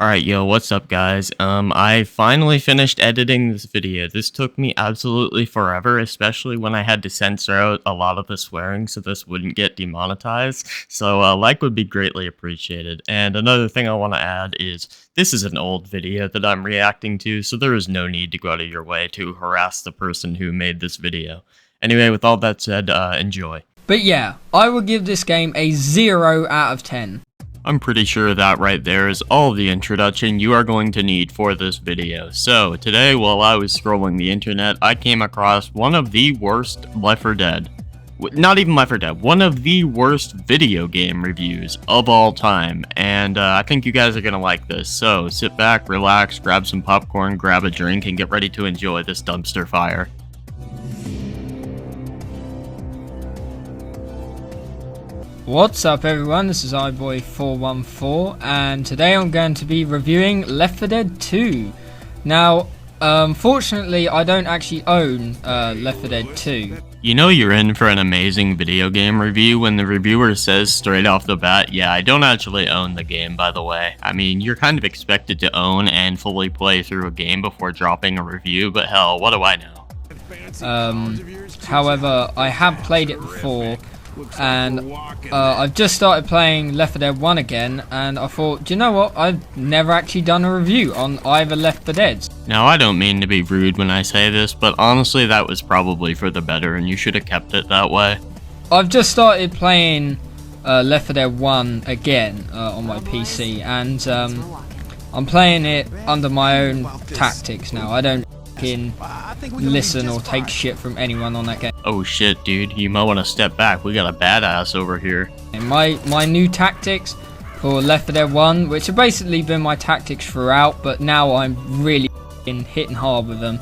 Alright, yo, what's up, guys? I finally finished editing this video. This took me absolutely forever, especially when I had to censor out a lot of the swearing so this wouldn't get demonetized. So, like would be greatly appreciated. And another thing I want to add is, this is an old video that I'm reacting to, so there is no need to go out of your way to harass the person who made this video. Anyway, with all that said, enjoy. But yeah, I will give this game a 0 out of 10. I'm pretty sure that right there is all the introduction you are going to need for this video. So, today while I was scrolling the internet, I came across one of the worst Left 4 Dead. Not even Left 4 Dead, one of the worst video game reviews of all time. And I think you guys are going to like this. So, sit back, relax, grab some popcorn, grab a drink, and get ready to enjoy this dumpster fire. What's up everyone, this is iBoy414 and today I'm going to be reviewing Left 4 Dead 2. Now, fortunately I don't actually own Left 4 Dead 2. You know you're in for an amazing video game review when the reviewer says straight off the bat, yeah, I don't actually own the game, by the way. I mean, you're kind of expected to own and fully play through a game before dropping a review, but hell, what do I know? However, I have played it before. And I've just started playing Left 4 Dead 1 again, and I thought, do you know what, I've never actually done a review on either Left 4 Deads. Now, I don't mean to be rude when I say this, but honestly that was probably for the better and you should have kept it that way. I've just started playing Left 4 Dead 1 again on my PC, and I'm playing it under my own tactics now. I don't listen or take shit from anyone on that game. Oh shit, dude, you might want to step back. We got a badass over here. And my new tactics for Left 4 Dead 1, which have basically been my tactics throughout, but now I'm really hitting hard with them.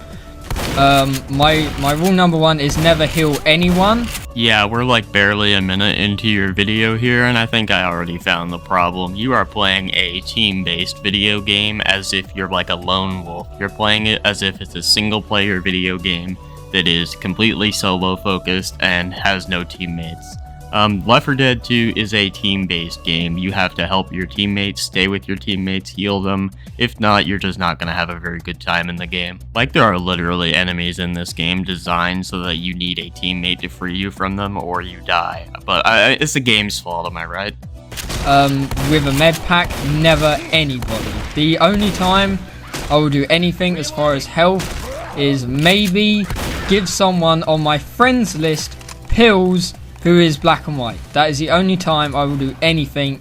My rule number 1 is never heal anyone. Yeah, we're like barely a minute into your video here, and I think I already found the problem. You are playing a team-based video game as if you're like a lone wolf. You're playing it as if it's a single-player video game that is completely solo-focused and has no teammates. Left 4 Dead 2 is a team-based game. You have to help your teammates, stay with your teammates, heal them. If not, you're just not going to have a very good time in the game. Like, there are literally enemies in this game designed so that you need a teammate to free you from them or you die. But it's the game's fault, am I right? With a med pack, never anybody. The only time I will do anything as far as health is maybe give someone on my friends list pills who is black and white. That is the only time I will do anything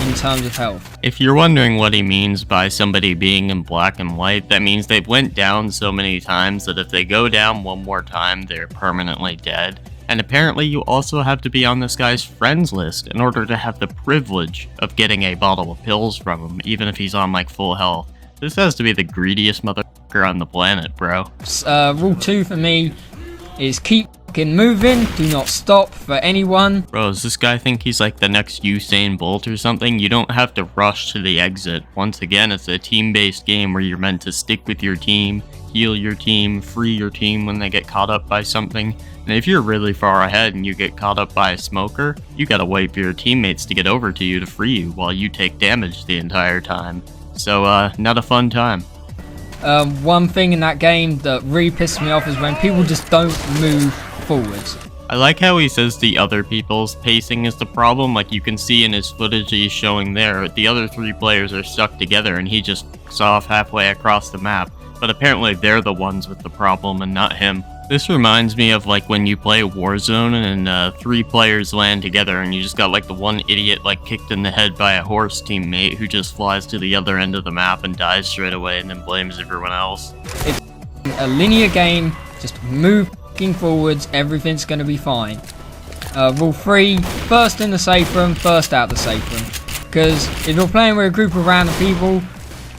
in terms of health. If you're wondering what he means by somebody being in black and white, that means they've went down so many times that if they go down one more time, they're permanently dead. And apparently you also have to be on this guy's friends list in order to have the privilege of getting a bottle of pills from him, even if he's on like full health. This has to be the greediest motherfucker on the planet, bro. Rule 2 for me is keep moving, do not stop for anyone. Bro, does this guy think he's like the next Usain Bolt or something? You don't have to rush to the exit. Once again, it's a team-based game where you're meant to stick with your team, heal your team, free your team when they get caught up by something. And if you're really far ahead and you get caught up by a smoker, you gotta wait for your teammates to get over to you to free you while you take damage the entire time. So, not a fun time. One thing in that game that really pisses me off is when people just don't move forwards. I like how he says the other people's pacing is the problem. Like, you can see in his footage he's showing there, the other 3 players are stuck together and he just saw off halfway across the map. But apparently they're the ones with the problem and not him. This reminds me of like when you play Warzone and 3 players land together and you just got like the one idiot like kicked in the head by a horse teammate who just flies to the other end of the map and dies straight away and then blames everyone else. It's a linear game, just move forwards, everything's going to be fine. Rule 3, first in the safe room, first out the safe room. Because if you're playing with a group of random people,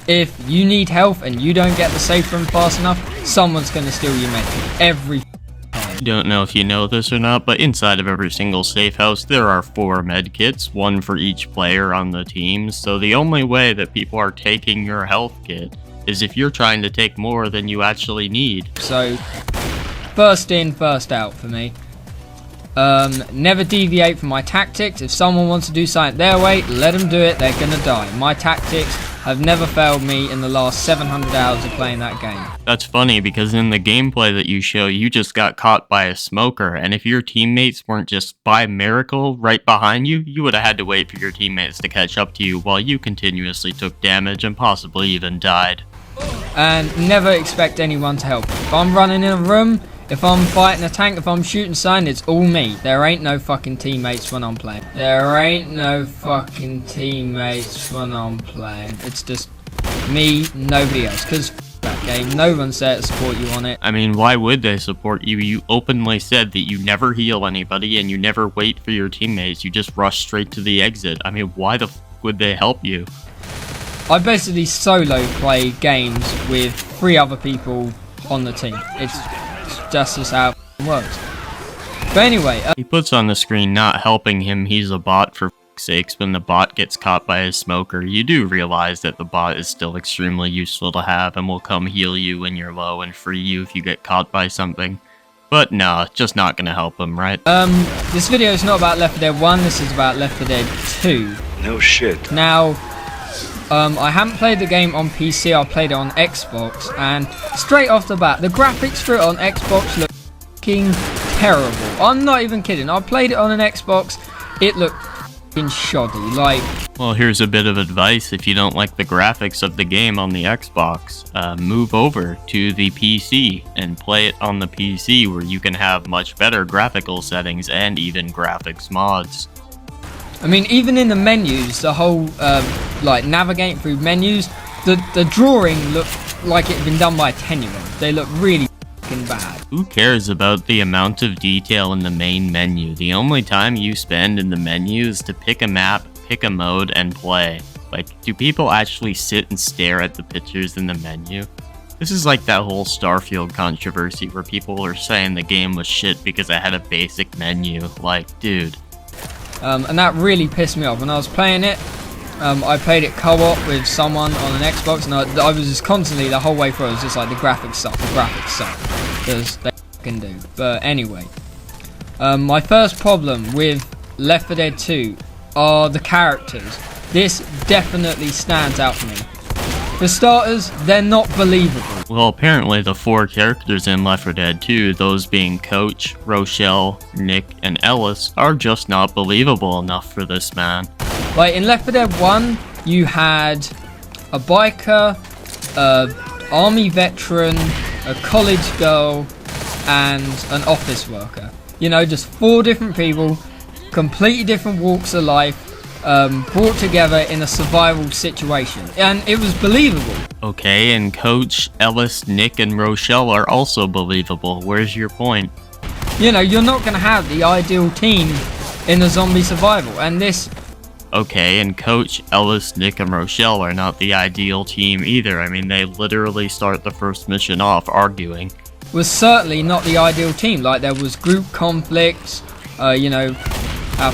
if you need health and you don't get the safe room fast enough, someone's going to steal your medkit every time. Don't know if you know this or not, but inside of every single safe house there are 4 medkits, 1 for each player on the team. So the only way that people are taking your health kit is if you're trying to take more than you actually need. So first in, first out for me. Never deviate from my tactics. If someone wants to do something their way, let them do it. They're gonna die. My tactics have never failed me in the last 700 hours of playing that game. That's funny because in the gameplay that you show, you just got caught by a smoker, and if your teammates weren't just by miracle right behind you, you would have had to wait for your teammates to catch up to you while you continuously took damage and possibly even died. And never expect anyone to help. If I'm running in a room, if I'm fighting a tank, if I'm shooting something, it's all me. There ain't no fucking teammates when I'm playing. There ain't no fucking teammates when I'm playing. It's just me, nobody else. Because that game, no one's there to support you on it. I mean, why would they support you? You openly said that you never heal anybody and you never wait for your teammates. You just rush straight to the exit. I mean, why the f would they help you? I basically solo play games with 3 other people on the team. It's just how it works. But anyway, he puts on the screen not helping him, he's a bot for f***'s sakes. When the bot gets caught by a smoker, you do realize that the bot is still extremely useful to have and will come heal you when you're low and free you if you get caught by something. But nah, just not gonna help him, right? This video is not about Left 4 Dead 1, this is about Left 4 Dead 2. No shit. Now, I haven't played the game on PC, I played it on Xbox, and straight off the bat, the graphics for it on Xbox look fucking terrible. I'm not even kidding, I played it on an Xbox, it looked fucking shoddy, like... Well, here's a bit of advice. If you don't like the graphics of the game on the Xbox, move over to the PC and play it on the PC where you can have much better graphical settings and even graphics mods. I mean, even in the menus, the whole, like, navigating through menus, the drawing looked like it had been done by a 10-year-old. They look really fucking bad. Who cares about the amount of detail in the main menu? The only time you spend in the menu is to pick a map, pick a mode, and play. Like, do people actually sit and stare at the pictures in the menu? This is like that whole Starfield controversy where people are saying the game was shit because it had a basic menu. Like, dude. And that really pissed me off. When I was playing it, I played it co-op with someone on an Xbox, and I was just constantly, the whole way through, it was just like, the graphics suck, because they can do. But anyway, my first problem with Left 4 Dead 2 are the characters. This definitely stands out for me. For starters, they're not believable. Well, apparently the 4 characters in Left 4 Dead 2, those being Coach, Rochelle, Nick, and Ellis, are just not believable enough for this man. Like, in Left 4 Dead 1, you had a biker, a army veteran, a college girl, and an office worker. You know, just 4 different people, completely different walks of life, brought together in a survival situation, and it was believable. Okay, and Coach, Ellis, Nick, and Rochelle are also believable. Where's your point? You know, you're not going to have the ideal team in a zombie survival, and this... Okay, and Coach, Ellis, Nick, and Rochelle are not the ideal team either. I mean, they literally start the first mission off arguing. Was certainly not the ideal team. Like, there was group conflicts, you know...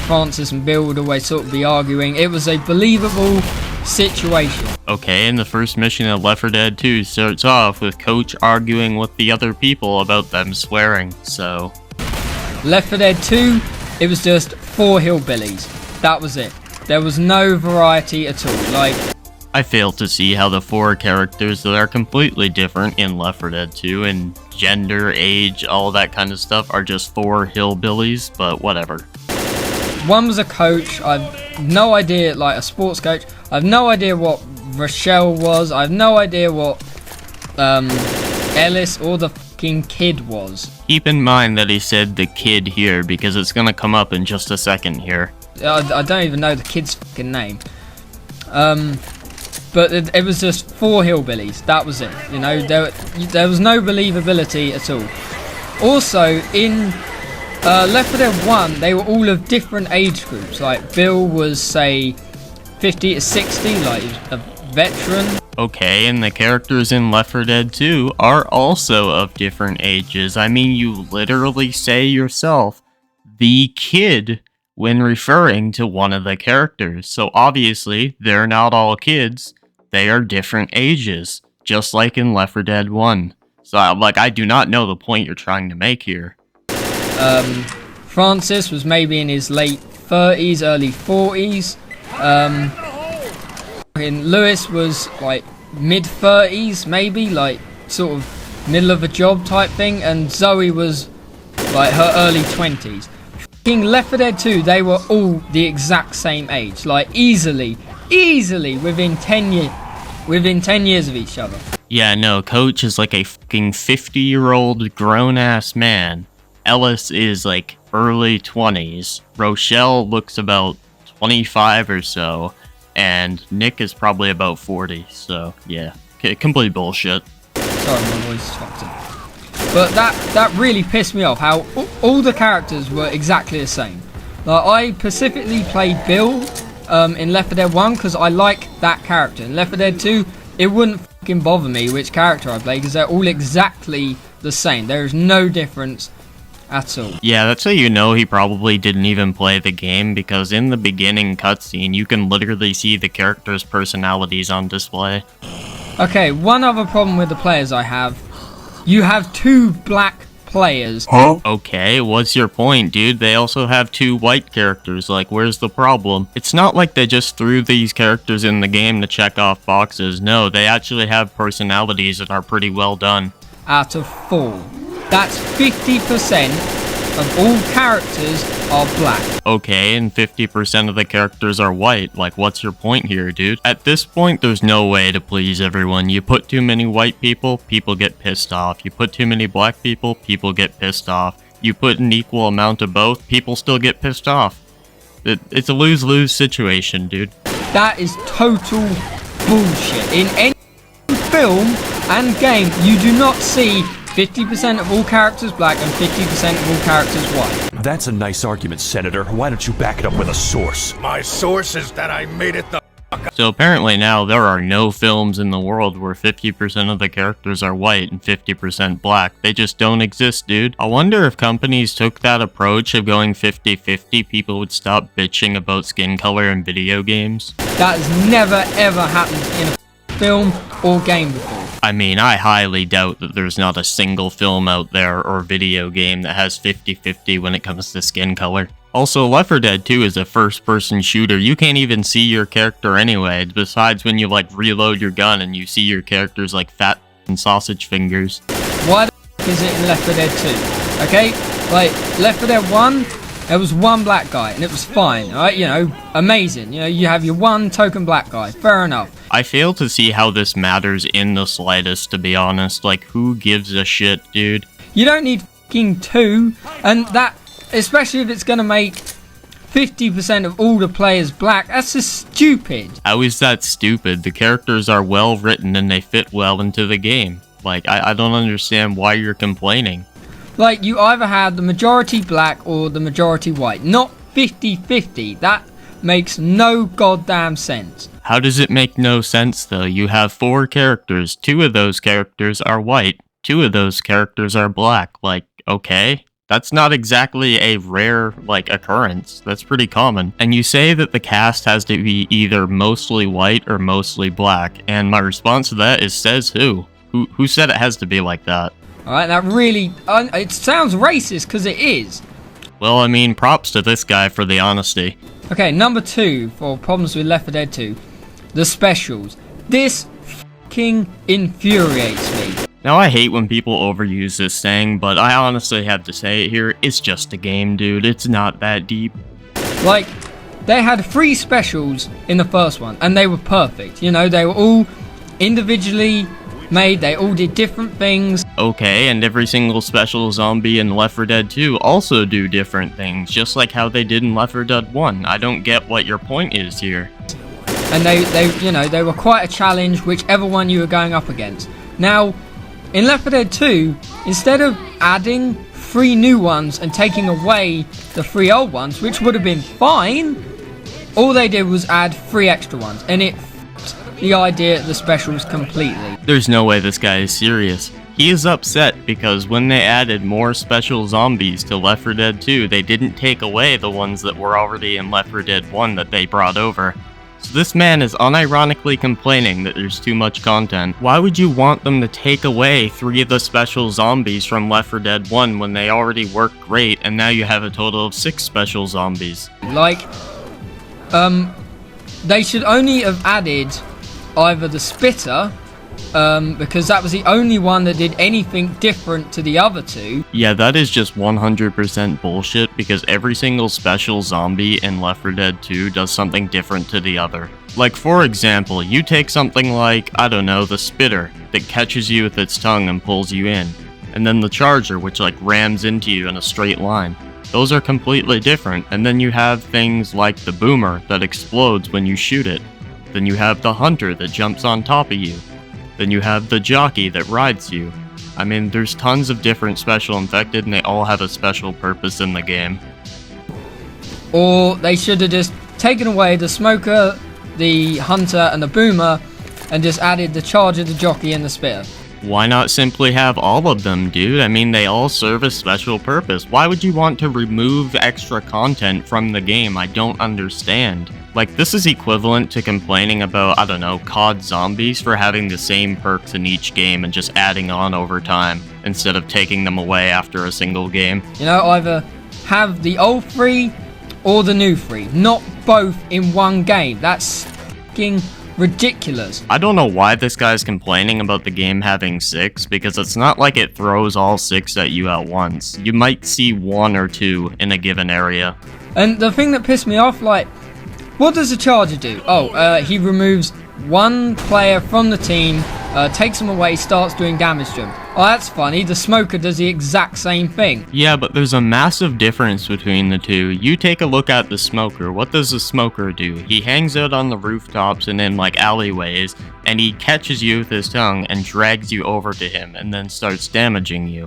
Francis and Bill would always sort of be arguing. It was a believable situation. Okay, and the first mission of Left 4 Dead 2 starts off with Coach arguing with the other people about them swearing, so... Left 4 Dead 2, it was just 4 hillbillies. That was it. There was no variety at all, like... I fail to see how the 4 characters that are completely different in Left 4 Dead 2 in gender, age, all that kind of stuff are just 4 hillbillies, but whatever. One was a coach. I've no idea, like a sports coach. I've no idea what Rochelle was. I've no idea what Ellis or the fucking kid was. Keep in mind that he said the kid here because it's gonna come up in just a second here. I don't even know the kid's fucking name. But it was just 4 hillbillies. That was it. You know, there was no believability at all. Also, in Left 4 Dead 1, they were all of different age groups. Like, Bill was, say, 50 to 60, like a veteran. Okay, and the characters in Left 4 Dead 2 are also of different ages. I mean, you literally say yourself, the kid, when referring to one of the characters. So obviously, they're not all kids. They are different ages, just like in Left 4 Dead 1. So, I do not know the point you're trying to make here. Francis was maybe in his late 30s, early 40s. Lewis was like mid-30s, maybe, like sort of middle of a job type thing, and Zoe was like her early 20s. Left 4 Dead 2, they were all the exact same age, like easily within 10 years of each other. Yeah, no, Coach is like a fucking 50-year-old grown-ass man. Ellis is like early 20s. Rochelle looks about 25 or so. And Nick is probably about 40, so yeah. Complete bullshit. Sorry, my voice is fucked up. But that really pissed me off, how all the characters were exactly the same. Like, I specifically played Bill in Left 4 Dead 1 because I like that character. In Left 4 Dead 2, it wouldn't fucking bother me which character I play because they're all exactly the same. There is no difference at all. Yeah, that's how you know he probably didn't even play the game, because in the beginning cutscene, you can literally see the characters' personalities on display. Okay, one other problem with the players I have. You have 2 black players. Huh? Okay, what's your point, dude? They also have 2 white characters, like, where's the problem? It's not like they just threw these characters in the game to check off boxes. No, they actually have personalities that are pretty well done. Out of 4. That's 50% of all characters are black. Okay, and 50% of the characters are white. Like, what's your point here, dude? At this point, there's no way to please everyone. You put too many white people, people get pissed off. You put too many black people, people get pissed off. You put an equal amount of both, people still get pissed off. It's a lose-lose situation, dude. That is total bullshit. In any film and game, you do not see 50% of all characters black and 50% of all characters white. That's a nice argument, Senator. Why don't you back it up with a source? My source is that I made it the So apparently now there are no films in the world where 50% of the characters are white and 50% black. They just don't exist, dude. I wonder if companies took that approach of going 50-50, people would stop bitching about skin color in video games. That has never ever happened in a film or game before. I mean, I highly doubt that there's not a single film out there or video game that has 50-50 when it comes to skin color. Also, Left 4 Dead 2 is a first-person shooter. You can't even see your character anyway, besides when you, like, reload your gun and you see your character's, like, fat and sausage fingers. Why the f*** is it in Left 4 Dead 2? Okay? Like, Left 4 Dead 1, there was one black guy, and it was fine, alright? You know, amazing. You know, you have your one token black guy. Fair enough. I fail to see how this matters in the slightest, to be honest. Like, who gives a shit, dude? You don't need f***ing 2, and that, especially if it's gonna make 50% of all the players black, that's just stupid. How is that stupid? The characters are well written and they fit well into the game. Like, I don't understand why you're complaining. Like, you either have the majority black or the majority white, not 50-50. That makes no goddamn sense. How does it make no sense, though? You have 4 characters. 2 of those characters are white. 2 of those characters are black. Like, okay. That's not exactly a rare, like, occurrence. That's pretty common. And you say that the cast has to be either mostly white or mostly black. And my response to that is, says who? Who said it has to be like that? Alright, that really... it sounds racist, because it is. Well, I mean, props to this guy for the honesty. Okay, number 2 for problems with Left 4 Dead 2. The specials. This f***ing infuriates me. Now, I hate when people overuse this saying, but I honestly have to say it here. It's just a game, dude. It's not that deep. Like, they had 3 specials in the first one, and they were perfect. You know, they were all individually made. They all did different things. Okay, and every single special zombie in Left 4 Dead 2 also do different things, just like how they did in Left 4 Dead 1. I don't get what your point is here. And they were quite a challenge, whichever one you were going up against. Now, in Left 4 Dead 2, instead of adding 3 new ones and taking away the 3 old ones, which would have been fine, all they did was add 3 extra ones, and it f***ed the idea of the specials completely. There's no way this guy is serious. He is upset because when they added more special zombies to Left 4 Dead 2, they didn't take away the ones that were already in Left 4 Dead 1 that they brought over. So this man is unironically complaining that there's too much content. Why would you want them to take away 3 of the special zombies from Left 4 Dead 1 when they already work great and now you have a total of 6 special zombies? Like, They should only have added either the spitter, because that was the only one that did anything different to the other two. Yeah, that is just 100% bullshit, because every single special zombie in Left 4 Dead 2 does something different to the other. Like, for example, you take something like, I don't know, the spitter, that catches you with its tongue and pulls you in, and then the charger, which like rams into you in a straight line. Those are completely different, and then you have things like the boomer that explodes when you shoot it. Then you have the hunter that jumps on top of you. Then you have the jockey that rides you. I mean, there's tons of different special infected, and they all have a special purpose in the game. Or they should have just taken away the smoker, the hunter, and the boomer, and just added the charger, the jockey, and the spitter. Why not simply have all of them, dude? I mean, they all serve a special purpose. Why would you want to remove extra content from the game? I don't understand. Like, this is equivalent to complaining about, I don't know, COD Zombies for having the same perks in each game and just adding on over time, instead of taking them away after a single game. You know, either have the old free or the new free, not both in one game. That's fucking ridiculous. I don't know why this guy's complaining about the game having 6, because it's not like it throws all 6 at you at once. You might see 1 or 2 in a given area. And the thing that pissed me off, like, what does the charger do? Oh, he removes one player from the team, takes them away, starts doing damage to them. Oh, that's funny. The smoker does the exact same thing. Yeah, but there's a massive difference between the two. You take a look at the smoker. What does the smoker do? He hangs out on the rooftops and in like alleyways, and he catches you with his tongue and drags you over to him and then starts damaging you.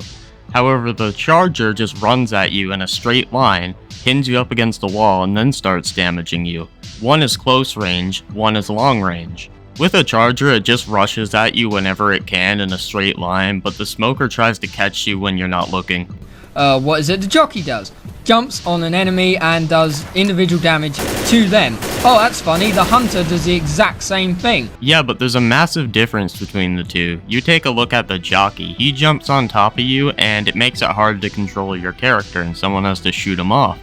However, the charger just runs at you in a straight line, pins you up against the wall, and then starts damaging you. One is close range, one is long range. With a charger, it just rushes at you whenever it can in a straight line, but the smoker tries to catch you when you're not looking. What is it the jockey does? Jumps on an enemy and does individual damage to them. Oh, that's funny. The hunter does the exact same thing. Yeah, but there's a massive difference between the two. You take a look at the jockey. He jumps on top of you, and it makes it hard to control your character, and someone has to shoot him off.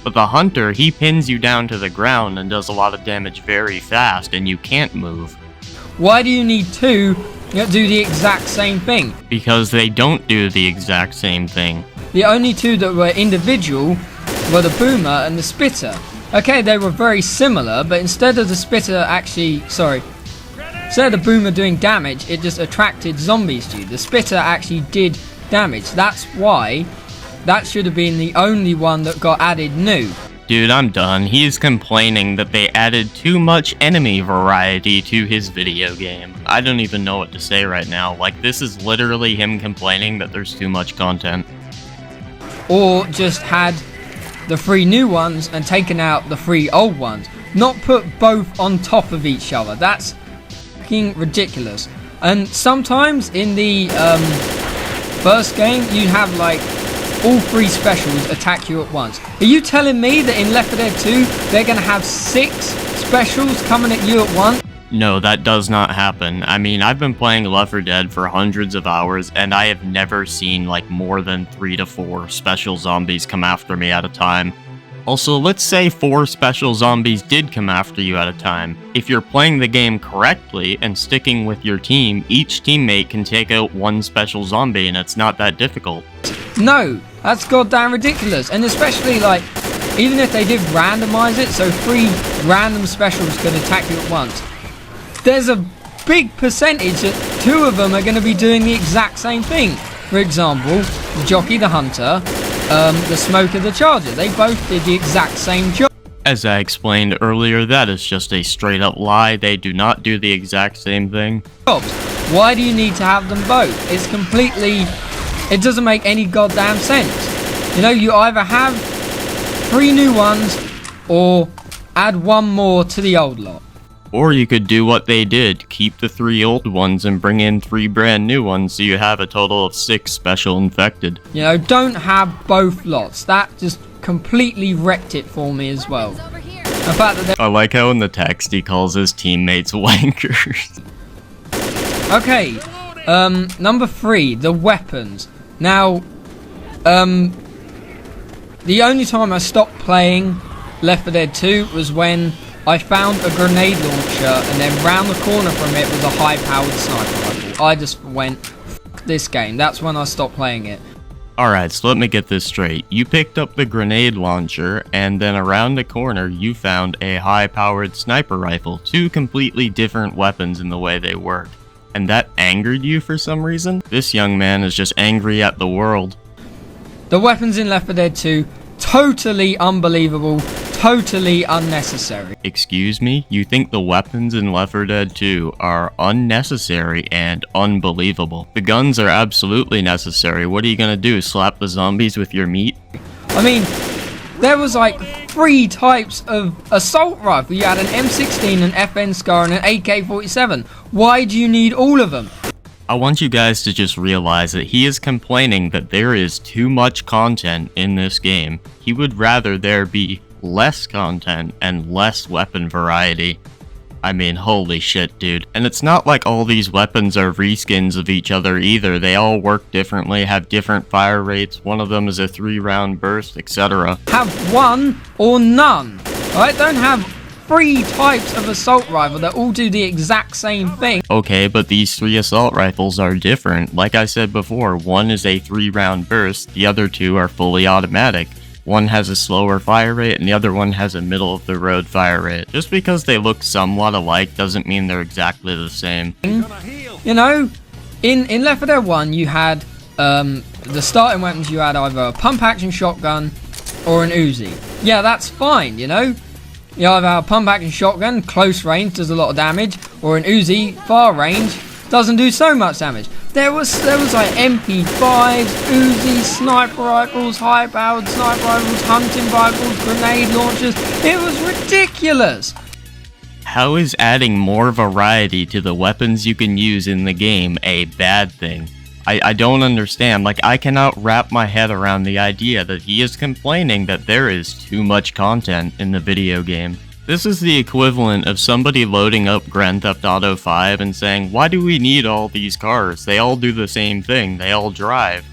But the hunter, he pins you down to the ground and does a lot of damage very fast, and you can't move. Why do you need two that do the exact same thing? Because they don't do the exact same thing. The only two that were individual were the boomer and the spitter. Okay, they were very similar, but instead of the spitter instead of the boomer doing damage, it just attracted zombies to you. The spitter actually did damage. That's why that should have been the only one that got added new. Dude, I'm done. He's complaining that they added too much enemy variety to his video game. I don't even know what to say right now. Like, this is literally him complaining that there's too much content. Or just had the 3 new ones and taken out the 3 old ones. Not put both on top of each other. That's fucking ridiculous. And sometimes in the first game, you have like all 3 specials attack you at once. Are you telling me that in Left 4 Dead 2, they're going to have 6 specials coming at you at once? No, that does not happen. I mean, I've been playing Left 4 Dead for hundreds of hours, and I have never seen like more than 3 to 4 special zombies come after me at a time. Also, let's say 4 special zombies did come after you at a time. If you're playing the game correctly and sticking with your team, each teammate can take out 1 special zombie, and it's not that difficult. No, that's goddamn ridiculous. And especially like, even if they did randomize it, so 3 random specials could attack you at once, there's a big percentage that 2 of them are going to be doing the exact same thing. For example, the jockey, the hunter, the smoker, the charger. They both did the exact same job. As I explained earlier, that is just a straight up lie. They do not do the exact same thing. Why do you need to have them both? It's completely... It doesn't make any goddamn sense. You know, you either have 3 new ones or add 1 more to the old lot. Or you could do what they did, keep the 3 old ones and bring in 3 brand new ones so you have a total of 6 special infected. You know, don't have both lots. That just completely wrecked it for me as well. The fact that I like how in the text he calls his teammates wankers. Okay, number 3, the weapons. Now, the only time I stopped playing Left 4 Dead 2 was when I found a grenade launcher, and then round the corner from it was a high-powered sniper rifle. I just went, F this game. That's when I stopped playing it. Alright, so let me get this straight. You picked up the grenade launcher, and then around the corner you found a high-powered sniper rifle. Two completely different weapons in the way they work. And that angered you for some reason? This young man is just angry at the world. The weapons in Left 4 Dead 2, totally unbelievable, totally unnecessary. Excuse me? You think the weapons in Left 4 Dead 2 are unnecessary and unbelievable? The guns are absolutely necessary. What are you gonna do, slap the zombies with your meat? I mean, there was like 3 types of assault rifle. You had an M16, an FN Scar, and an AK-47. Why do you need all of them? I want you guys to just realize that he is complaining that there is too much content in this game. He would rather there be less content and less weapon variety. I mean, holy shit, dude. And it's not like all these weapons are reskins of each other either. They all work differently, have different fire rates. One of them is a 3-round burst, etc. Have one or none. Alright, don't have 3 types of assault rifle that all do the exact same thing. Okay, but these 3 assault rifles are different. Like I said before, one is a 3-round burst, the other 2 are fully automatic. One has a slower fire rate and the other one has a middle-of-the-road fire rate. Just because they look somewhat alike doesn't mean they're exactly the same. You know, in Left 4 Dead 1 you had the starting weapons. You had either a pump-action shotgun or an Uzi. Yeah, that's fine, you know. You either have a pump-action shotgun, close range, does a lot of damage, or an Uzi, far range, doesn't do so much damage. There was like MP5s, Uzi, sniper rifles, high-powered sniper rifles, hunting rifles, grenade launchers. It was ridiculous. How is adding more variety to the weapons you can use in the game a bad thing? I don't understand. Like, I cannot wrap my head around the idea that he is complaining that there is too much content in the video game. This is the equivalent of somebody loading up Grand Theft Auto 5 and saying, why do we need all these cars? They all do the same thing. They all drive.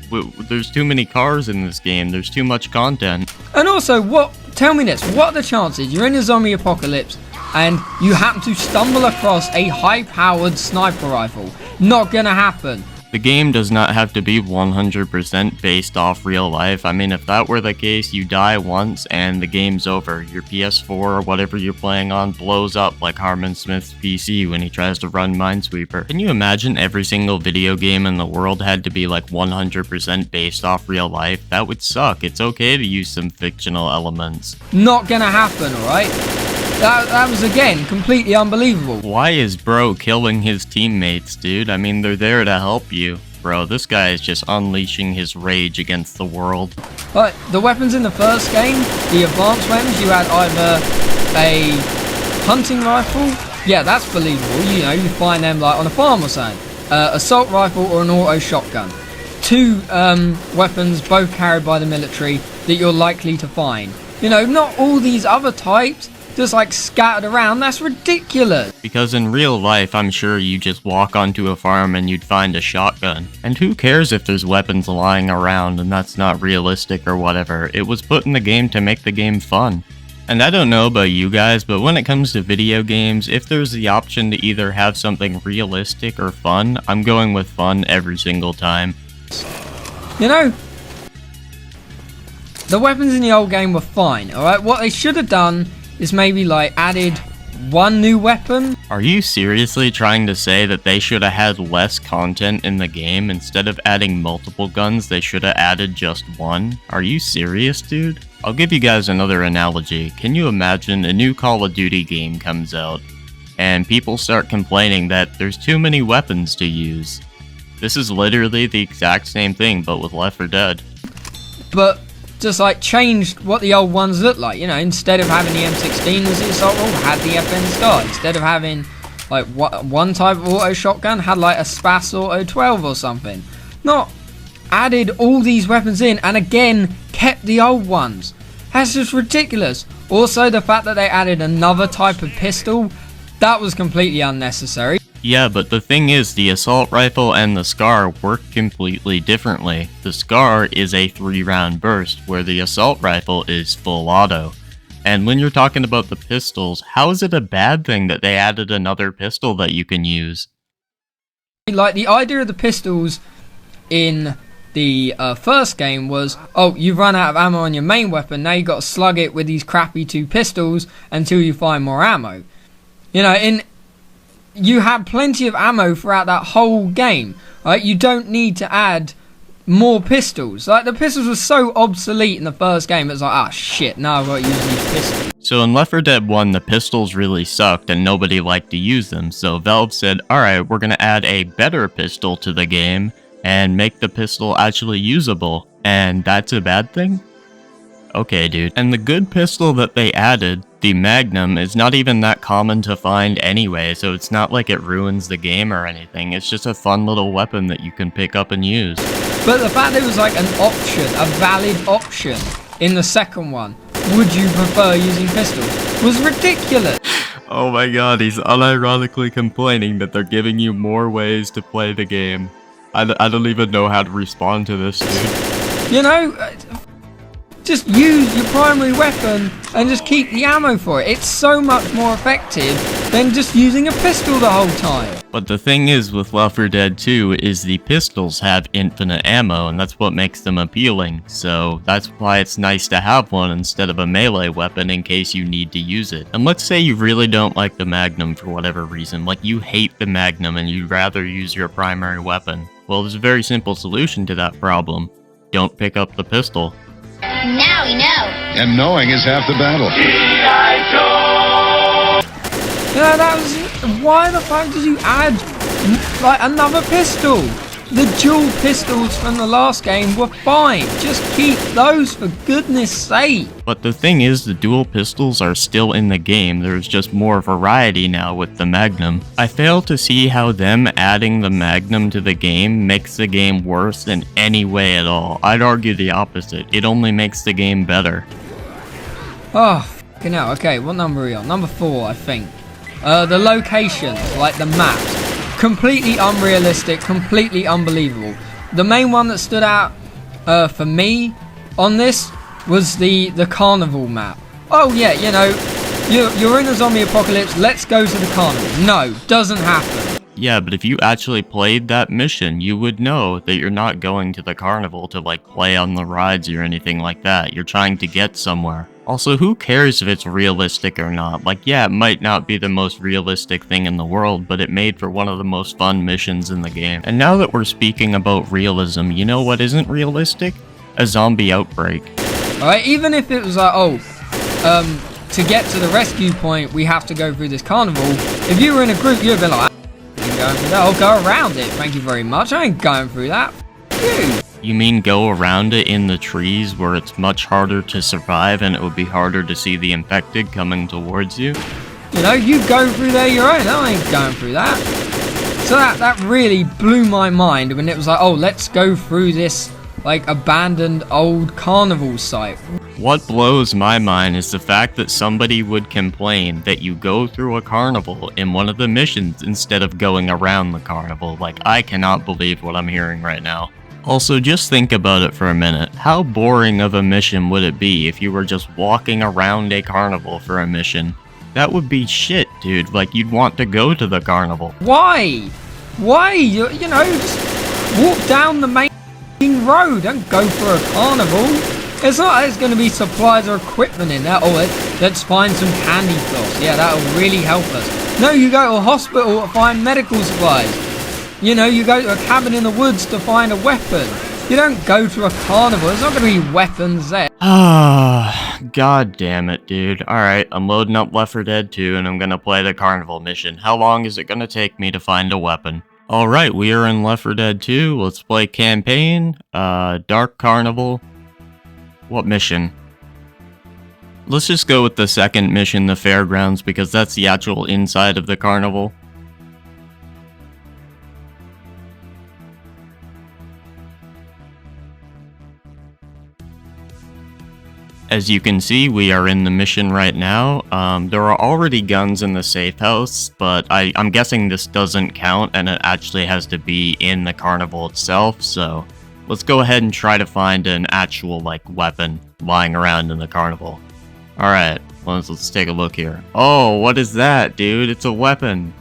There's too many cars in this game. There's too much content. And also, tell me this, what are the chances you're in a zombie apocalypse and you happen to stumble across a high-powered sniper rifle? Not gonna happen. The game does not have to be 100% based off real life. I mean, if that were the case, you die once and the game's over. Your PS4 or whatever you're playing on blows up like Harmon Smith's PC when he tries to run Minesweeper. Can you imagine every single video game in the world had to be like 100% based off real life? That would suck. It's okay to use some fictional elements. Not gonna happen, alright? That was, again, completely unbelievable. Why is bro killing his teammates, dude? I mean, they're there to help you. Bro, this guy is just unleashing his rage against the world. But the weapons in the first game, the advanced weapons, you had either a hunting rifle. Yeah, that's believable. You know, you find them like on a farm or something. Assault rifle or an auto shotgun. 2 weapons, both carried by the military, that you're likely to find. You know, not all these other types just like scattered around. That's ridiculous. Because in real life, I'm sure you just walk onto a farm and you'd find a shotgun. And who cares if there's weapons lying around and that's not realistic or whatever. It was put in the game to make the game fun. And I don't know about you guys, but when it comes to video games, if there's the option to either have something realistic or fun, I'm going with fun every single time. You know, the weapons in the old game were fine, alright? What they should have done is maybe like added 1 new weapon. Are you seriously trying to say that they should have had less content in the game? Instead of adding multiple guns, they should have added just 1? Are you serious, dude? I'll give you guys another analogy. Can you imagine a new Call of Duty game comes out, and people start complaining that there's too many weapons to use? This is literally the exact same thing, but with Left 4 Dead. But just like changed what the old ones looked like. You know, instead of having the M16 as the assault rifle, had the FN Scar. Instead of having like one type of auto shotgun, had like a Spas Auto 12 or something. Not added all these weapons in and again kept the old ones. That's just ridiculous. Also, the fact that they added another type of pistol, that was completely unnecessary. Yeah, but the thing is, the assault rifle and the SCAR work completely differently. The SCAR is a 3-round burst, where the assault rifle is full auto. And when you're talking about the pistols, how is it a bad thing that they added another pistol that you can use? Like, the idea of the pistols in the first game was, oh, you've run out of ammo on your main weapon, now you got to slug it with these crappy 2 pistols until you find more ammo. You know, you had plenty of ammo throughout that whole game, right? You don't need to add more pistols. Like, the pistols were so obsolete in the first game, it's like, ah, shit, now I've got to use these pistols. So in Left 4 Dead 1, the pistols really sucked and nobody liked to use them, so Valve said, alright, we're gonna add a better pistol to the game and make the pistol actually usable. And that's a bad thing? Okay, dude. And the good pistol that they added, the Magnum, is not even that common to find anyway, so it's not like it ruins the game or anything. It's just a fun little weapon that you can pick up and use. But the fact it was like an option, a valid option in the second one, would you prefer using pistols, was ridiculous. Oh my god, he's unironically complaining that they're giving you more ways to play the game. I don't even know how to respond to this, dude. You know, just use your primary weapon and just keep the ammo for it. It's so much more effective than just using a pistol the whole time. But the thing is with Left 4 Dead 2 is the pistols have infinite ammo, and that's what makes them appealing. So that's why it's nice to have one instead of a melee weapon in case you need to use it. And let's say you really don't like the Magnum for whatever reason, like you hate the Magnum and you'd rather use your primary weapon. Well, there's a very simple solution to that problem. Don't pick up the pistol. Now we know. And knowing is half the battle. Yeah, that was... Why the fuck did you add, like, another pistol? The dual pistols from the last game were fine. Just keep those, for goodness sake. But the thing is, the dual pistols are still in the game. There's just more variety now with the Magnum. I fail to see how them adding the Magnum to the game makes the game worse in any way at all. I'd argue the opposite. It only makes the game better. Oh, fucking hell. Okay, what number are we on? Number 4, I think. The locations, like the maps, completely unrealistic, completely unbelievable. The main one that stood out for me on this was the carnival map. Oh yeah, you know, you're in a zombie apocalypse, let's go to the carnival. No, doesn't happen. Yeah, but if you actually played that mission, you would know that you're not going to the carnival to like play on the rides or anything like that. You're trying to get somewhere. Also, who cares if it's realistic or not? Like, yeah, it might not be the most realistic thing in the world, but it made for one of the most fun missions in the game. And now that we're speaking about realism, you know what isn't realistic? A zombie outbreak. Alright, even if it was like, to get to the rescue point, we have to go through this carnival. If you were in a group, you'd be like, I ain't going through that. I'll go around it. Thank you very much. I ain't going through that. You. You mean go around it in the trees where it's much harder to survive and it would be harder to see the infected coming towards you? You know, you go through there your own. I ain't going through that. So that really blew my mind when it was like, oh, let's go through this, like, abandoned old carnival site. What blows my mind is the fact that somebody would complain that you go through a carnival in one of the missions instead of going around the carnival. Like, I cannot believe what I'm hearing right now. Also, just think about it for a minute. How boring of a mission would it be if you were just walking around a carnival for a mission? That would be shit, dude. Like, you'd want to go to the carnival. Why? Why? You know, just walk down the main road. Don't go for a carnival. It's not like there's going to be supplies or equipment in there. Oh, let's find some candy floss. Yeah, that'll really help us. No, you go to a hospital to find medical supplies. You know, you go to a cabin in the woods to find a weapon. You don't go to a carnival. There's not going to be weapons there. Ah, god damn it, dude. Alright, I'm loading up Left 4 Dead 2 and I'm gonna play the carnival mission. How long is it gonna take me to find a weapon? Alright, we are in Left 4 Dead 2. Let's play campaign. Dark Carnival. What mission? Let's just go with the second mission, the fairgrounds, because that's the actual inside of the carnival. As you can see, we are in the mission right now. There are already guns in the safe house, but I'm guessing this doesn't count and it actually has to be in the carnival itself, so let's go ahead and try to find an actual, like, weapon lying around in the carnival. Alright, Let's take a look here. Oh, what is that, dude? It's a weapon.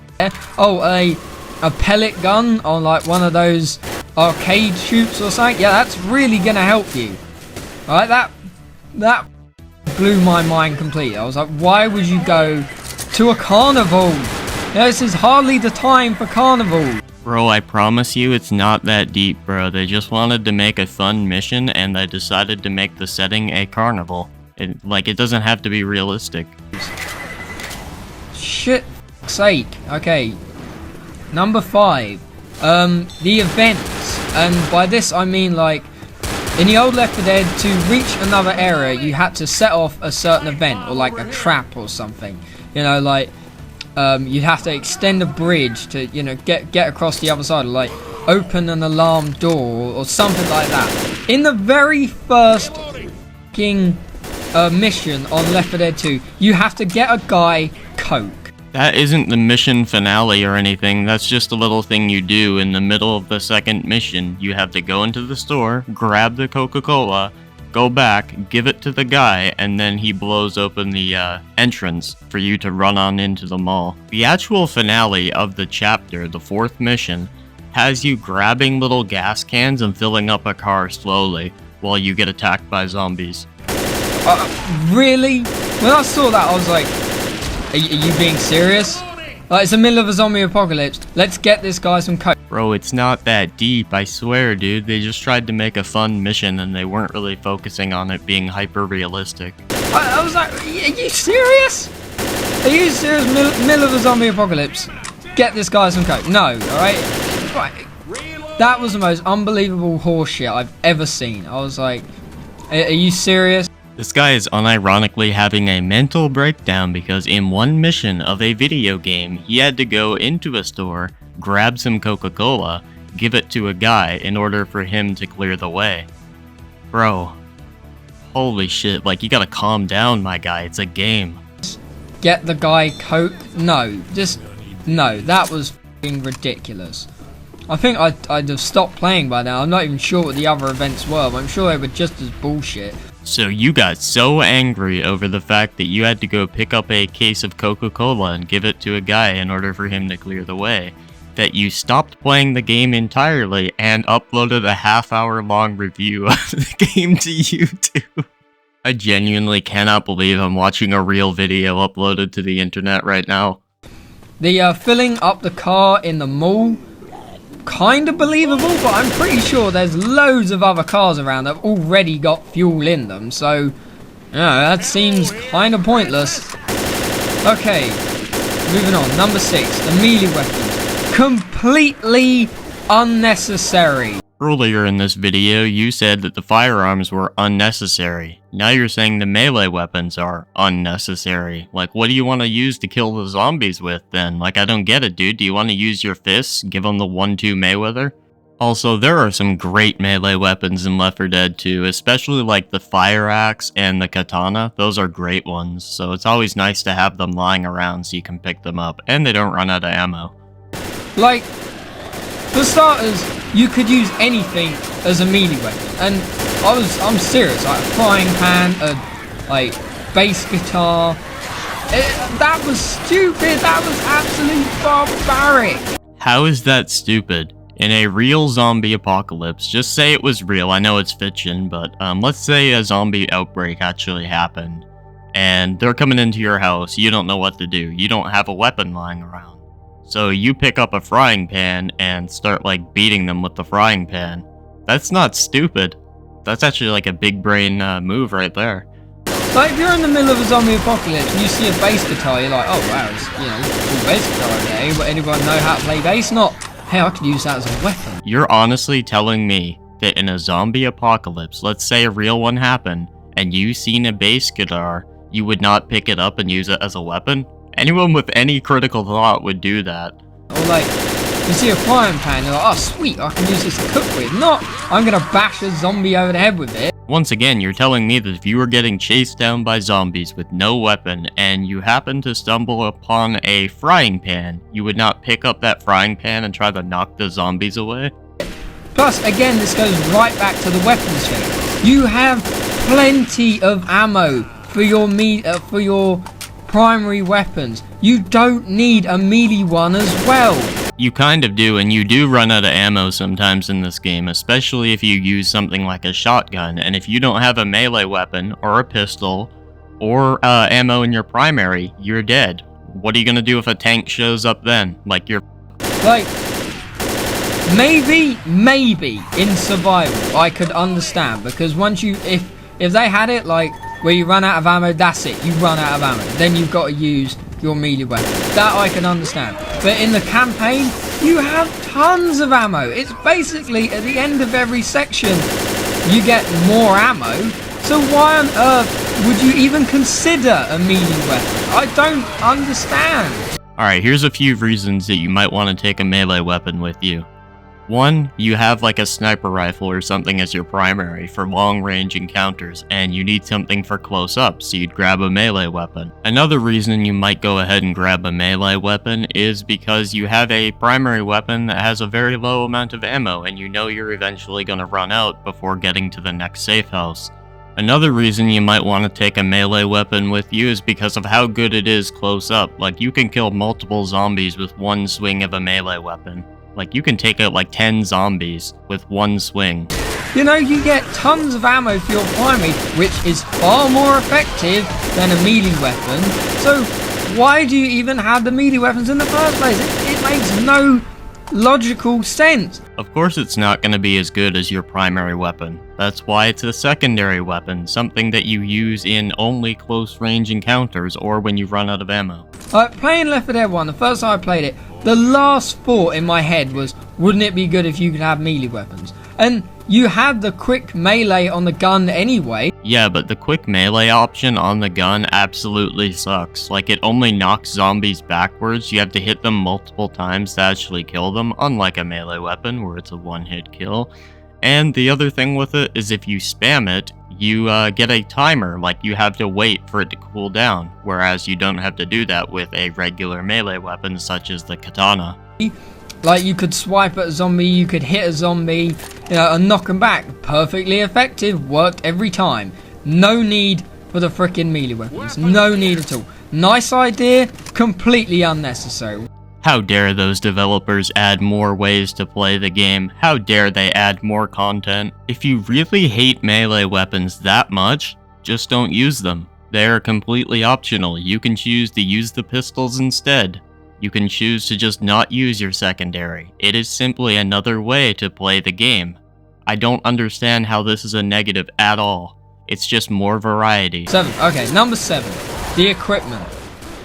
Oh, a pellet gun on like one of those arcade shoots or something. Yeah, that's really gonna help you. Alright, that blew my mind completely. I was like, why would you go to a carnival? Yeah, this is hardly the time for carnival. Bro, I promise you it's not that deep, bro. They just wanted to make a fun mission and they decided to make the setting a carnival. It doesn't have to be realistic. Shit sake. Okay. Number 5. The events. And by this I mean like in the old Left 4 Dead, to reach another area you had to set off a certain event or like a trap or something. You know, like you'd have to extend a bridge to, you know, get across the other side, or like open an alarm door or something like that. In the very first mission on Left 4 Dead 2, you have to get a guy Coke. That isn't the mission finale or anything, that's just a little thing you do in the middle of the second mission. You have to go into the store, grab the Coca-Cola, go back, give it to the guy, and then he blows open the entrance for you to run on into the mall. The actual finale of the chapter, the 4th mission, has you grabbing little gas cans and filling up a car slowly while you get attacked by zombies. Really? When I saw that I was like, are you being serious? Like, it's the middle of a zombie apocalypse. Let's get this guy some Coke. Bro, it's not that deep, I swear, dude. They just tried to make a fun mission and they weren't really focusing on it being hyper-realistic. I was like, are you serious? Are you serious? Middle of a zombie apocalypse. Get this guy some Coke. No, alright? Right. That was the most unbelievable horseshit I've ever seen. I was like, are you serious? This guy is unironically having a mental breakdown because in one mission of a video game, he had to go into a store, grab some Coca-Cola, give it to a guy in order for him to clear the way. Bro, holy shit, like, you gotta calm down, my guy, it's a game. Get the guy Coke? No, no, that was f***ing ridiculous. I think I'd have stopped playing by now. I'm not even sure what the other events were, but I'm sure they were just as bullshit. So you got so angry over the fact that you had to go pick up a case of Coca-Cola and give it to a guy in order for him to clear the way, that you stopped playing the game entirely and uploaded a half-hour-long review of the game to YouTube. I genuinely cannot believe I'm watching a real video uploaded to the internet right now. The filling up the car in the mall, kind of believable, but I'm pretty sure there's loads of other cars around that have already got fuel in them, so you know, that seems kind of pointless. Okay, moving on. Number 6, the melee weapons. Completely unnecessary. Earlier in this video, you said that the firearms were unnecessary. Now you're saying the melee weapons are unnecessary. Like, what do you want to use to kill the zombies with, then? Like, I don't get it, dude. Do you want to use your fists? Give them the 1-2 Mayweather? Also, there are some great melee weapons in Left 4 Dead 2, especially like the fire axe and the katana. Those are great ones, so it's always nice to have them lying around so you can pick them up, and they don't run out of ammo. Like, for starters, you could use anything as a melee weapon, and I'm serious, like a frying pan, a like bass guitar. That was stupid. That was absolutely barbaric. How is that stupid? In a real zombie apocalypse, just say it was real. I know it's fiction, but let's say a zombie outbreak actually happened, and they're coming into your house. You don't know what to do. You don't have a weapon lying around. So you pick up a frying pan and start like beating them with the frying pan. That's not stupid. That's actually like a big brain move right there. Like if you're in the middle of a zombie apocalypse and you see a bass guitar, you're like, oh wow, it's, you know, cool bass guitar over there. Anyone know how to play bass? Not, hey, I could use that as a weapon. You're honestly telling me that in a zombie apocalypse, let's say a real one happened, and you seen a bass guitar, you would not pick it up and use it as a weapon? Anyone with any critical thought would do that. Or like, you see a frying pan, you're like, oh sweet, I can use this to cook with. Not, I'm gonna bash a zombie over the head with it. Once again, you're telling me that if you were getting chased down by zombies with no weapon, and you happen to stumble upon a frying pan, you would not pick up that frying pan and try to knock the zombies away? Plus, again, this goes right back to the weapons thing. You have plenty of ammo. for your primary weapons. You don't need a melee one as well. You kind of do, and you do run out of ammo sometimes in this game, especially if you use something like a shotgun, and if you don't have a melee weapon, or a pistol, or ammo in your primary, you're dead. What are you gonna do if a tank shows up then? Like, you're... Like, maybe in survival, I could understand, because once you, if they had it, like, where you run out of ammo, that's it, you run out of ammo, then you've got to use your melee weapon. That I can understand. But in the campaign, you have tons of ammo. It's basically at the end of every section, you get more ammo. So why on earth would you even consider a melee weapon? I don't understand. Alright, here's a few reasons that you might want to take a melee weapon with you. 1, you have like a sniper rifle or something as your primary for long-range encounters, and you need something for close-up, so you'd grab a melee weapon. Another reason you might go ahead and grab a melee weapon is because you have a primary weapon that has a very low amount of ammo, and you know you're eventually going to run out before getting to the next safe house. Another reason you might want to take a melee weapon with you is because of how good it is close up. Like, you can kill multiple zombies with one swing of a melee weapon. Like, you can take out like 10 zombies with one swing. You know, you get tons of ammo for your primary, which is far more effective than a melee weapon. So why do you even have the melee weapons in the first place? It makes no logical sense. Of course it's not going to be as good as your primary weapon. That's why it's a secondary weapon, something that you use in only close range encounters or when you run out of ammo. Playing Left 4 Dead 1, the first time I played it, the last thought in my head was, wouldn't it be good if you could have melee weapons? And you had the quick melee on the gun anyway. Yeah, but the quick melee option on the gun absolutely sucks. Like, it only knocks zombies backwards. You have to hit them multiple times to actually kill them, unlike a melee weapon where it's a one-hit kill. And the other thing with it is if you spam it, you get a timer, like you have to wait for it to cool down, whereas you don't have to do that with a regular melee weapon such as the katana. Like, you could swipe at a zombie, you could hit a zombie, you know, and knock them back. Perfectly effective, worked every time. No need for the frickin' melee weapons. No need at all. Nice idea, completely unnecessary. How dare those developers add more ways to play the game? How dare they add more content? If you really hate melee weapons that much, just don't use them. They are completely optional. You can choose to use the pistols instead. You can choose to just not use your secondary. It is simply another way to play the game. I don't understand how this is a negative at all. It's just more variety. 7. Okay, number 7. The equipment.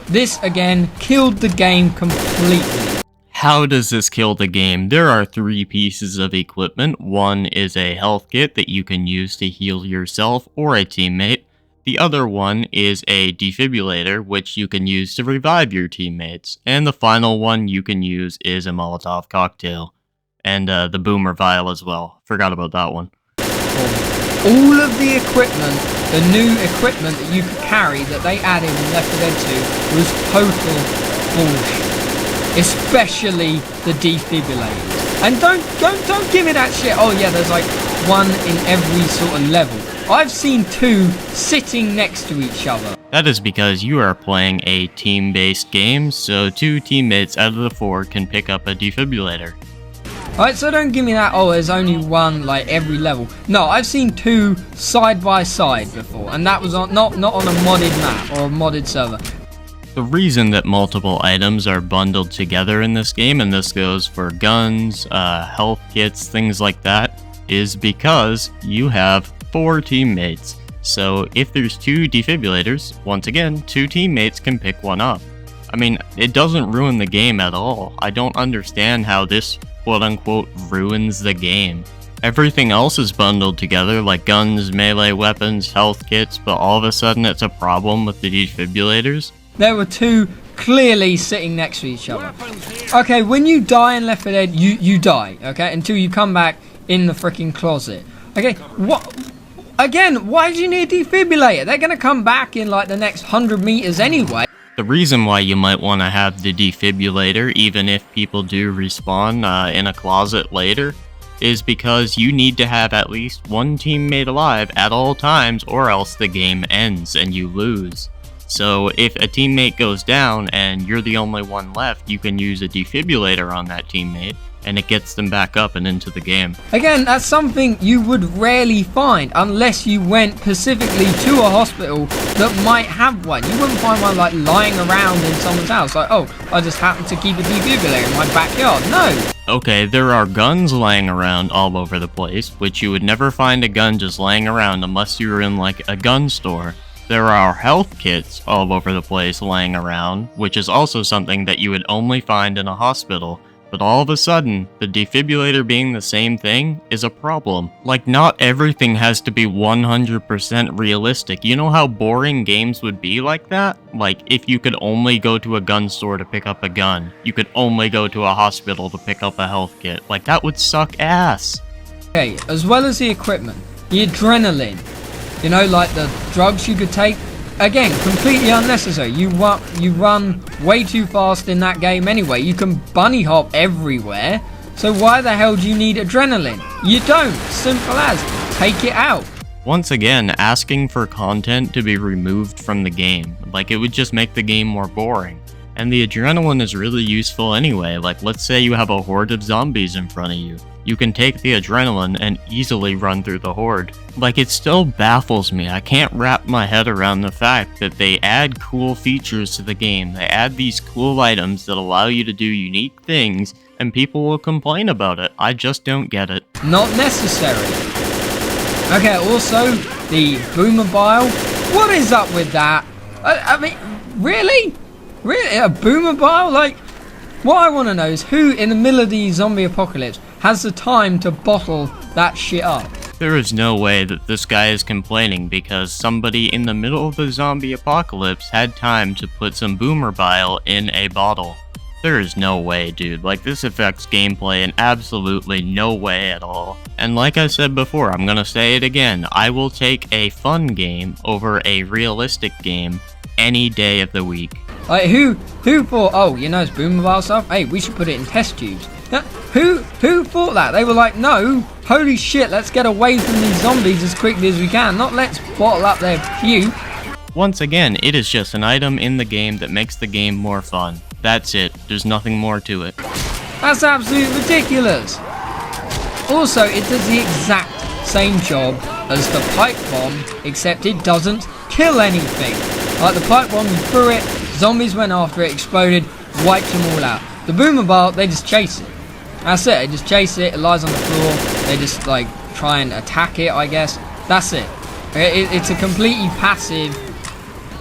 This, again, killed the game completely. How does this kill the game? There are 3 pieces of equipment. One is a health kit that you can use to heal yourself or a teammate. The other one is a defibrillator, which you can use to revive your teammates. And the final one you can use is a Molotov cocktail. And the boomer vial as well. Forgot about that one. All of the equipment, the new equipment that you could carry that they added in Left 4 Dead 2 was total bullshit. Especially the defibrillators. And don't give me that shit. Oh yeah, there's like one in every sort of level. I've seen 2 sitting next to each other. That is because you are playing a team-based game, so 2 teammates out of the 4 can pick up a defibrillator. Alright, so don't give me that, oh, there's only one, like, every level. No, I've seen 2 side by side before, and that was not on a modded map or a modded server. The reason that multiple items are bundled together in this game, and this goes for guns, health kits, things like that, is because you have 4 teammates. So if there's 2 defibrillators, once again, 2 teammates can pick one up. I mean, it doesn't ruin the game at all. I don't understand how this quote-unquote ruins the game. Everything else is bundled together, like guns, melee weapons, health kits, but all of a sudden it's a problem with the defibrillators. There were 2 clearly sitting next to each other. Okay, when you die in Left 4 Dead, you die, okay? Until you come back in the freaking closet. Okay, what? Again, why do you need a defibrillator? They're gonna come back in like the next 100 meters anyway. The reason why you might want to have the defibrillator, even if people do respawn in a closet later, is because you need to have at least one teammate alive at all times, or else the game ends and you lose. So if a teammate goes down and you're the only one left, you can use a defibrillator on that teammate, and it gets them back up and into the game. Again, that's something you would rarely find unless you went specifically to a hospital that might have one. You wouldn't find one like lying around in someone's house, like, oh, I just happen to keep a defibrillator in my backyard. No. Okay, there are guns laying around all over the place, which you would never find a gun just laying around unless you were in like a gun store. There are health kits all over the place laying around, which is also something that you would only find in a hospital. But all of a sudden, the defibrillator being the same thing is a problem. Like, not everything has to be 100% realistic. You know how boring games would be like that? Like, if you could only go to a gun store to pick up a gun, you could only go to a hospital to pick up a health kit. Like, that would suck ass. Okay, as well as the equipment, the adrenaline, you know, like the drugs you could take. Again, completely unnecessary. You run way too fast in that game anyway. You can bunny hop everywhere. So why the hell do you need adrenaline? You don't. Simple as. Take it out. Once again, asking for content to be removed from the game. Like, it would just make the game more boring. And the adrenaline is really useful anyway. Like, let's say you have a horde of zombies in front of you. You can take the adrenaline and easily run through the horde. Like, it still baffles me. I can't wrap my head around the fact that they add cool features to the game. They add these cool items that allow you to do unique things, and people will complain about it. I just don't get it. Not necessary. Okay, also, the Boomermobile. What is up with that? I mean, really? Really? A Boomermobile? Like, what I want to know is who in the middle of the zombie apocalypse has the time to bottle that shit up. There is no way that this guy is complaining because somebody in the middle of the zombie apocalypse had time to put some boomer bile in a bottle. There is no way, dude. Like, this affects gameplay in absolutely no way at all. And like I said before, I'm gonna say it again, I will take a fun game over a realistic game any day of the week. Like, who thought, oh, you know, it's Boomermobile stuff? Hey, we should put it in test tubes. Who thought that? They were like, no, holy shit, let's get away from these zombies as quickly as we can. Not let's bottle up their puke. Once again, it is just an item in the game that makes the game more fun. That's it. There's nothing more to it. That's absolutely ridiculous. Also, it does the exact same job as the pipe bomb, except it doesn't kill anything. Like the pipe bomb, you threw it, zombies went after it, exploded, wiped them all out. The Boomermobile, they just chase it. That's it, they just chase it, it lies on the floor, they just like try and attack it, I guess. That's it. It's a completely passive,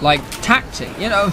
like, tactic, you know.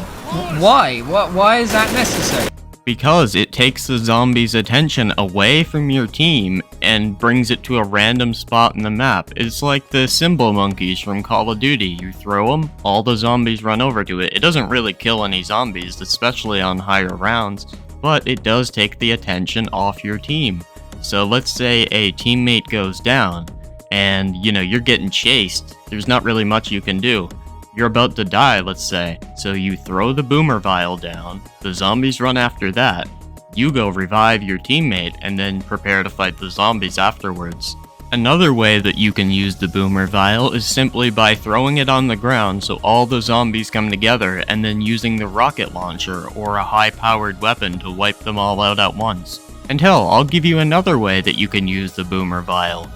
Why? Why is that necessary? Because it takes the zombies' attention away from your team and brings it to a random spot in the map. It's like the symbol monkeys from Call of Duty. You throw them, all the zombies run over to it. It doesn't really kill any zombies, especially on higher rounds, but it does take the attention off your team. So let's say a teammate goes down and, you know, you're getting chased. There's not really much you can do. You're about to die, let's say, so you throw the boomer vial down, the zombies run after that, you go revive your teammate, and then prepare to fight the zombies afterwards. Another way that you can use the boomer vial is simply by throwing it on the ground so all the zombies come together, and then using the rocket launcher or a high-powered weapon to wipe them all out at once. And hell, I'll give you another way that you can use the boomer vial.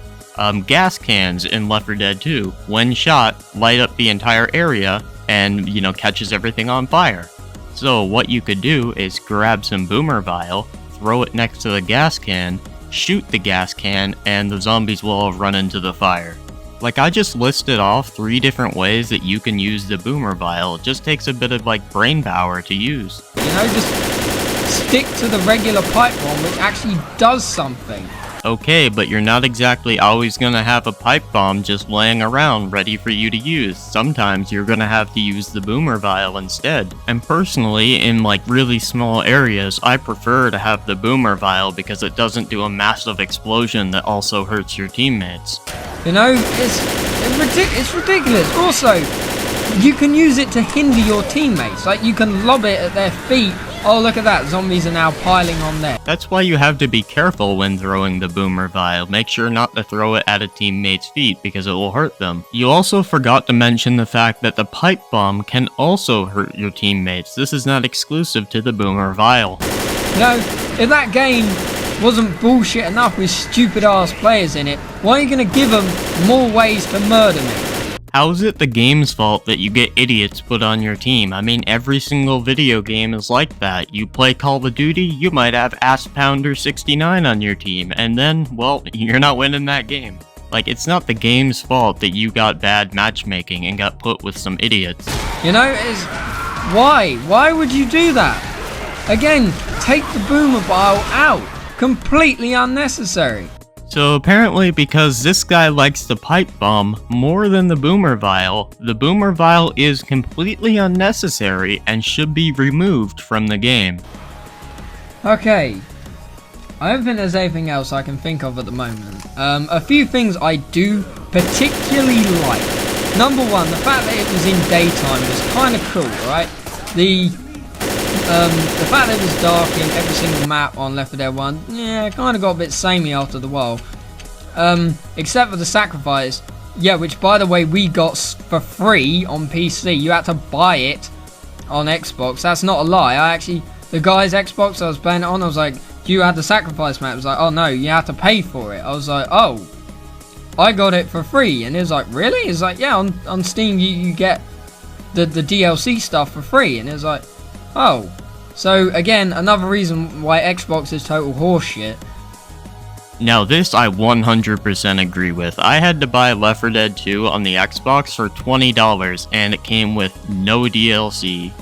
Gas cans in L4D2, 2, when shot, light up the entire area and, you know, catches everything on fire. So what you could do is grab some boomer vial, throw it next to the gas can, shoot the gas can, and the zombies will all run into the fire. Like, I just listed off 3 different ways that you can use the boomer vial. It just takes a bit of, like, brain power to use. You know, just stick to the regular pipe bomb, which actually does something. Okay, but you're not exactly always gonna have a pipe bomb just laying around ready for you to use. Sometimes you're gonna have to use the boomer vial instead. And personally, in like really small areas, I prefer to have the boomer vial because it doesn't do a massive explosion that also hurts your teammates. You know, it's ridiculous. Also, you can use it to hinder your teammates. Like, you can lob it at their feet oh look at that, zombies are now piling on there. That's why you have to be careful when throwing the boomer vial. Make sure not to throw it at a teammate's feet because it will hurt them. You also forgot to mention the fact that the pipe bomb can also hurt your teammates. This is not exclusive to the boomer vial. You know, if that game wasn't bullshit enough with stupid ass players in it, why are you gonna give them more ways to murder me? How is it the game's fault that you get idiots put on your team? I mean, every single video game is like that. You play Call of Duty, you might have Ass Pounder 69 on your team, and then, well, you're not winning that game. Like, it's not the game's fault that you got bad matchmaking and got put with some idiots. You know, it's... Why? Why would you do that? Again, take the boomer vial out. Completely unnecessary. So apparently because this guy likes the pipe bomb more than the boomer vial is completely unnecessary and should be removed from the game. Okay. I don't think there's anything else I can think of at the moment. A few things I do particularly like. Number one, the fact that it was in daytime was kind of cool, right? The fact that it was dark in every single map on Left 4 Dead 1, yeah, kind of got a bit samey after the while. Except for the sacrifice, yeah, which by the way we got for free on PC. You had to buy it on Xbox. That's not a lie. The guy's Xbox I was playing it on, I was like, do you have the sacrifice map? It was like, oh no, you have to pay for it. I was like, oh, I got it for free. And it was like, really? It's like, yeah, on Steam you get the DLC stuff for free. And it was like, oh. So again, another reason why Xbox is total horseshit. Now this I 100% agree with. I had to buy Left 4 Dead 2 on the Xbox for $20 and it came with no DLC,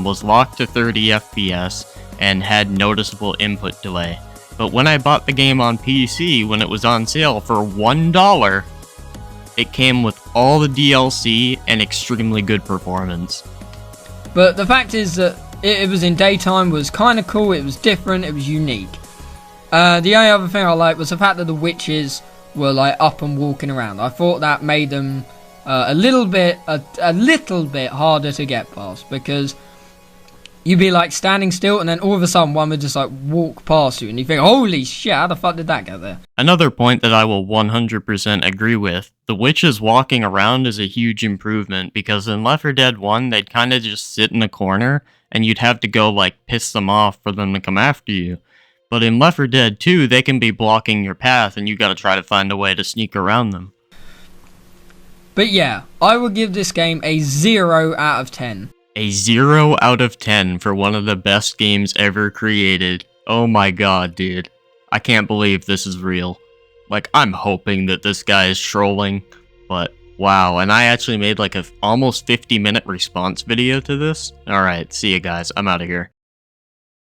was locked to 30 FPS, and had noticeable input delay. But when I bought the game on PC when it was on sale for $1, it came with all the DLC and extremely good performance. But the fact is that it was in daytime, was kind of cool, it was different, it was unique. The only other thing I liked was the fact that the witches were like up and walking around. I thought that made them a little bit harder to get past, because you'd be like standing still and then all of a sudden one would just like walk past you and you think, holy shit, how the fuck did that get there? Another point that I will 100% agree with, the witches walking around is a huge improvement, because in Left 4 Dead 1 they'd kind of just sit in a corner and you'd have to go like piss them off for them to come after you. But in Left 4 Dead 2 they can be blocking your path and you gotta try to find a way to sneak around them. But yeah, I would give this game a 0 out of 10. A 0 out of 10 for one of the best games ever created. Oh my god, dude. I can't believe this is real. Like, I'm hoping that this guy is trolling, but wow. And I actually made like a almost 50-minute response video to this. Alright, see you guys. I'm out of here.